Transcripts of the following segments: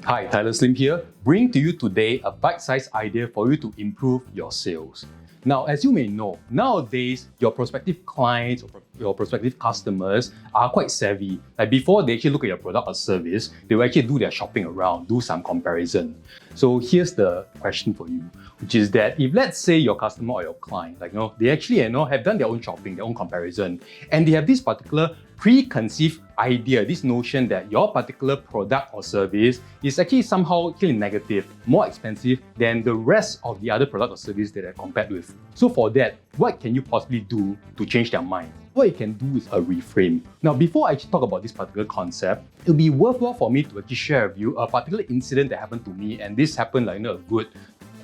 Hi, Tylus Lim here, bringing to you today a bite-sized idea for you to improve your sales. Now, as you may know, nowadays, your prospective clients or your prospective customers are quite savvy. Like before they actually look at your product or service, they will actually do their shopping around, do some comparison. So here's the question for you, which is that if let's say your customer or your client, they actually have done their own shopping, their own comparison, and they have this particular preconceived idea, this notion that your particular product or service is actually somehow negative, more expensive than the rest of the other product or service that they're compared with. So for that, what can you possibly do to change their mind? What you can do is a reframe. Now, before I actually talk about this particular concept, it'll be worthwhile for me to actually share with you a particular incident that happened to me, and this happened a good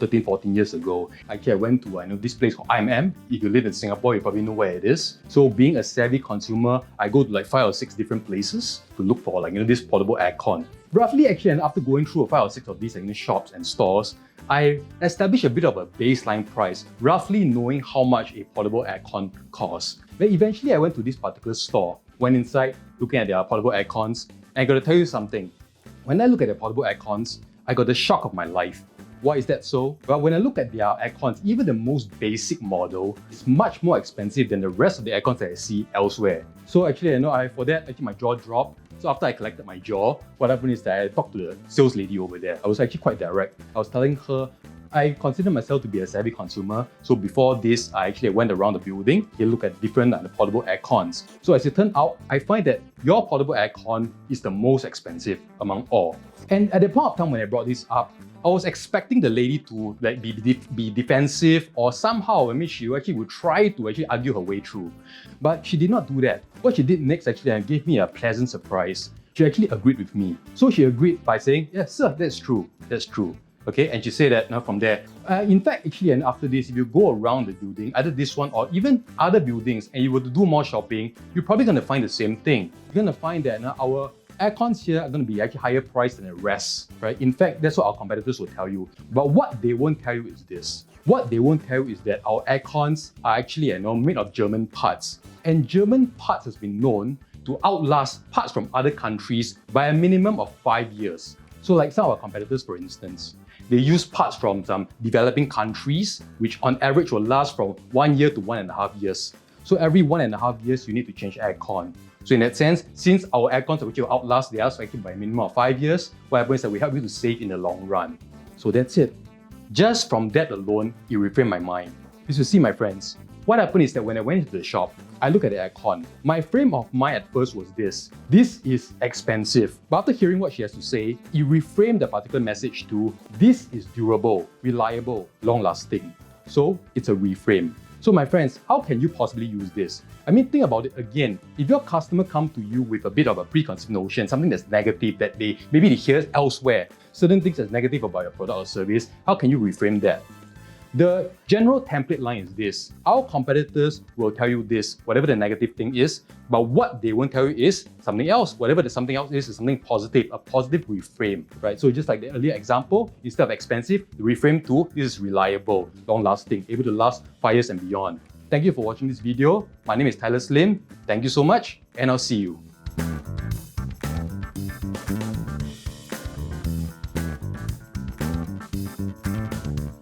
13, 14 years ago. Actually, I went to this place called IMM. If you live in Singapore, you probably know where it is. So being a savvy consumer, I go to 5 or 6 different places to look for this portable aircon. Roughly, actually, and after going through 5 or 6 of these shops and stores, I established a bit of a baseline price, roughly knowing how much a portable aircon costs. But eventually, I went to this particular store, went inside, looking at their portable aircons, and I got to tell you something. When I look at the portable aircons, I got the shock of my life. Why is that so? Well, when I look at their aircons, even the most basic model is much more expensive than the rest of the aircons that I see elsewhere. So actually, for that, my jaw dropped. So after I collected my jaw, what happened is that I talked to the sales lady over there. I was actually quite direct. I was telling her, I consider myself to be a savvy consumer. So before this, I actually went around the building to look at different portable aircons. So as it turned out, I find that your portable aircon is the most expensive among all. And at the point of time when I brought this up, I was expecting the lady to be defensive or somehow, she actually would try to argue her way through. But she did not do that. What she did next gave me a pleasant surprise. She actually agreed with me. So she agreed by saying, yes, sir, that's true. Okay, and she said that from there. In fact, and after this, if you go around the building, either this one or even other buildings, and you were to do more shopping, you're probably going to find the same thing. You're going to find that our aircons here are going to be higher priced than the rest, right? In fact, that's what our competitors will tell you. But what they won't tell you is this. What they won't tell you is that our aircons are actually made of German parts. And German parts has been known to outlast parts from other countries by a minimum of 5 years. So like some of our competitors, for instance, they use parts from some developing countries, which on average will last from 1 year to 1.5 years. So every 1.5 years, you need to change aircon. So in that sense, since our aircons which will outlast theirs by a minimum of 5 years, what happens is that we help you to save in the long run. So that's it. Just from that alone, it reframed my mind. Because you see, my friends, what happened is that when I went into the shop, I looked at the aircon. My frame of mind at first was this. This is expensive. But after hearing what she has to say, it reframed the particular message to, this is durable, reliable, long-lasting. So it's a reframe. So my friends, how can you possibly use this? Think about it again. If your customer comes to you with a bit of a preconceived notion, something that's negative that they hear elsewhere, certain things that's negative about your product or service, how can you reframe that? The general template line is this. Our competitors will tell you this, whatever the negative thing is, but what they won't tell you is something else. Whatever the something else is something positive, a positive reframe, right? So just like the earlier example, instead of expensive, the reframe to this is reliable, long-lasting, able to last 5 years and beyond. Thank you for watching this video. My name is Tylus Lim. Thank you so much, and I'll see you.